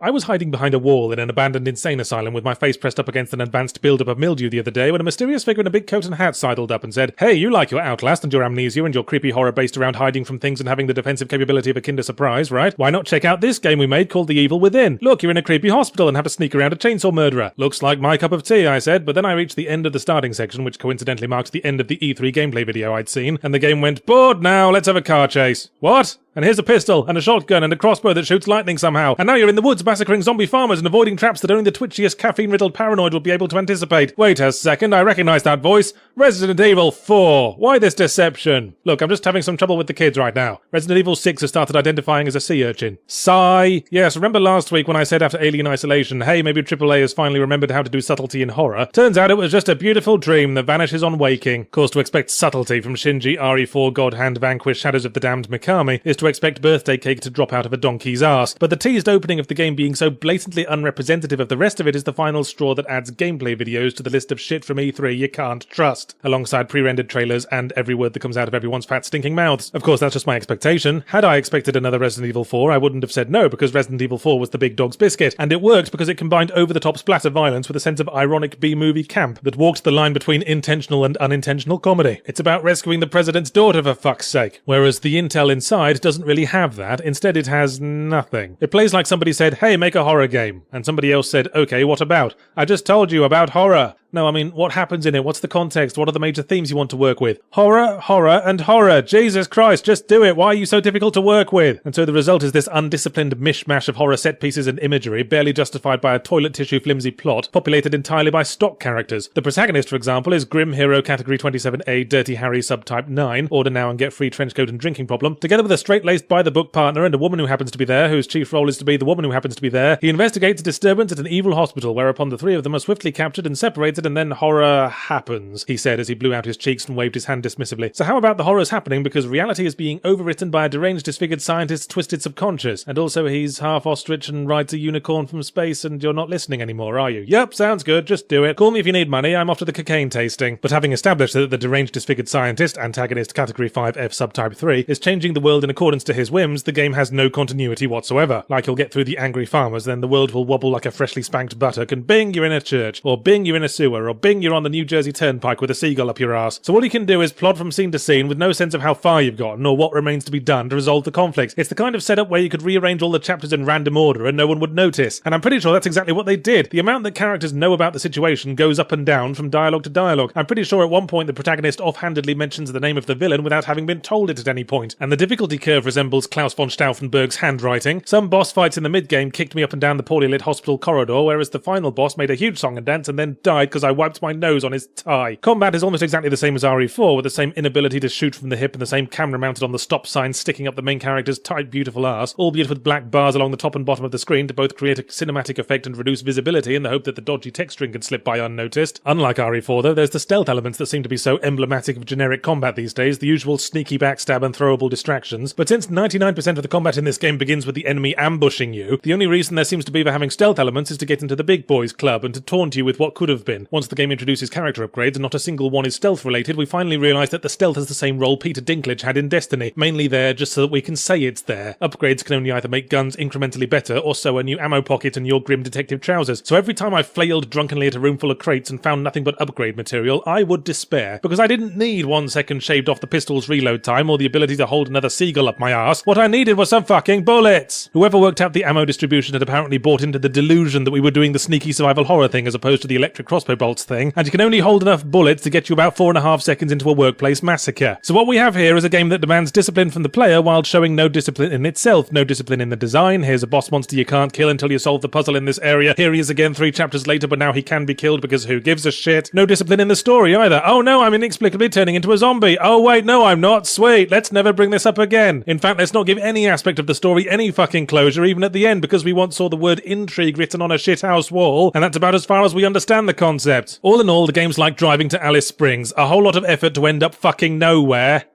I was hiding behind a wall in an abandoned insane asylum with my face pressed up against an advanced build-up of mildew the other day when a mysterious figure in a big coat and hat sidled up and said, "Hey, you like your Outlast and your Amnesia and your creepy horror based around hiding from things and having the defensive capability of a Kinder Surprise, right? Why not check out this game we made called The Evil Within? Look, you're in a creepy hospital and have to sneak around a chainsaw murderer. Looks like my cup of tea," I said, but then I reached the end of the starting section, which coincidentally marked the end of the E3 gameplay video I'd seen, and the game went, "Bored now, let's have a car chase." What? And here's a pistol, and a shotgun, and a crossbow that shoots lightning somehow. And now you're in the woods massacring zombie farmers and avoiding traps that only the twitchiest caffeine-riddled paranoid will be able to anticipate. Wait a second, I recognise that voice. Resident Evil 4. Why this deception? Look, I'm just having some trouble with the kids right now. Resident Evil 6 has started identifying as a sea urchin. Sigh. Yes, remember last week when I said after Alien Isolation, hey, maybe AAA has finally remembered how to do subtlety in horror? Turns out it was just a beautiful dream that vanishes on waking. Of course, to expect subtlety from Shinji RE4 God Hand Vanquish Shadows of the Damned Mikami is to expect birthday cake to drop out of a donkey's arse, but the teased opening of the game being so blatantly unrepresentative of the rest of it is the final straw that adds gameplay videos to the list of shit from E3 you can't trust, alongside pre-rendered trailers and every word that comes out of everyone's fat stinking mouths. Of course, that's just my expectation. Had I expected another Resident Evil 4, I wouldn't have said no, because Resident Evil 4 was the big dog's biscuit, and it worked because it combined over-the-top splatter violence with a sense of ironic B-movie camp that walked the line between intentional and unintentional comedy. It's about rescuing the president's daughter, for fuck's sake, whereas the intel inside doesn't really have that. Instead, it has nothing. It plays like somebody said, "Hey, make a horror game," and somebody else said, "Okay, what about?" "I just told you about horror." No, I mean, what happens in it? What's the context? What are the major themes you want to work with? Horror, horror, and horror. Jesus Christ, just do it. Why are you so difficult to work with? And so the result is this undisciplined mishmash of horror set pieces and imagery, barely justified by a toilet tissue flimsy plot, populated entirely by stock characters. The protagonist, for example, is Grim Hero Category 27A, Dirty Harry Subtype 9, order now and get free trenchcoat and drinking problem, together with a straight-laced by-the-book partner and a woman who happens to be there, whose chief role is to be the woman who happens to be there. He investigates a disturbance at an evil hospital, whereupon the three of them are swiftly captured and separated, and then horror happens, he said as he blew out his cheeks and waved his hand dismissively. So how about the horrors happening because reality is being overwritten by a deranged, disfigured scientist's twisted subconscious, and also he's half ostrich and rides a unicorn from space, and you're not listening anymore, are you? Yep, sounds good, just do it. Call me if you need money, I'm off to the cocaine tasting. But having established that the deranged, disfigured scientist, antagonist Category 5F Subtype 3, is changing the world in accordance to his whims, the game has no continuity whatsoever. Like you'll get through the angry farmers, then the world will wobble like a freshly spanked buttock, and bing, you're in a church, or bing, you're in a sewer, or bing, you're on the New Jersey Turnpike with a seagull up your ass. So all you can do is plod from scene to scene with no sense of how far you've gotten or what remains to be done to resolve the conflict. It's the kind of setup where you could rearrange all the chapters in random order and no one would notice. And I'm pretty sure that's exactly what they did. The amount that characters know about the situation goes up and down from dialogue to dialogue. I'm pretty sure at one point the protagonist offhandedly mentions the name of the villain without having been told it at any point. And the difficulty curve resembles Klaus von Stauffenberg's handwriting. Some boss fights in the mid-game kicked me up and down the poorly lit hospital corridor, whereas the final boss made a huge song and dance and then died because I wiped my nose on his tie. Combat is almost exactly the same as RE4, with the same inability to shoot from the hip and the same camera mounted on the stop sign sticking up the main character's tight, beautiful arse, albeit with black bars along the top and bottom of the screen to both create a cinematic effect and reduce visibility in the hope that the dodgy texturing can slip by unnoticed. Unlike RE4 though, there's the stealth elements that seem to be so emblematic of generic combat these days, the usual sneaky backstab and throwable distractions. But since 99% of the combat in this game begins with the enemy ambushing you, the only reason there seems to be for having stealth elements is to get into the big boys club and to taunt you with what could have been. Once the game introduces character upgrades and not a single one is stealth related, we finally realise that the stealth has the same role Peter Dinklage had in Destiny, mainly there just so that we can say it's there. Upgrades can only either make guns incrementally better or sew a new ammo pocket in your grim detective trousers. So every time I flailed drunkenly at a room full of crates and found nothing but upgrade material, I would despair, because I didn't need 1 second shaved off the pistol's reload time or the ability to hold another seagull up my arse. What I needed was some fucking bullets! Whoever worked out the ammo distribution had apparently bought into the delusion that we were doing the sneaky survival horror thing as opposed to the electric crossbow bolts thing, and you can only hold enough bullets to get you about 4.5 seconds into a workplace massacre. So what we have here is a game that demands discipline from the player while showing no discipline in itself, no discipline in the design. Here's a boss monster you can't kill until you solve the puzzle in this area. Here he is again 3 chapters later, but now he can be killed because who gives a shit? No discipline in the story either. Oh no, I'm inexplicably turning into a zombie. Oh wait, no I'm not. Sweet, let's never bring this up again. In fact, let's not give any aspect of the story any fucking closure, even at the end, because we once saw the word intrigue written on a shithouse wall, and that's about as far as we understand the concept. All in all, the game's like driving to Alice Springs. A whole lot of effort to end up fucking nowhere.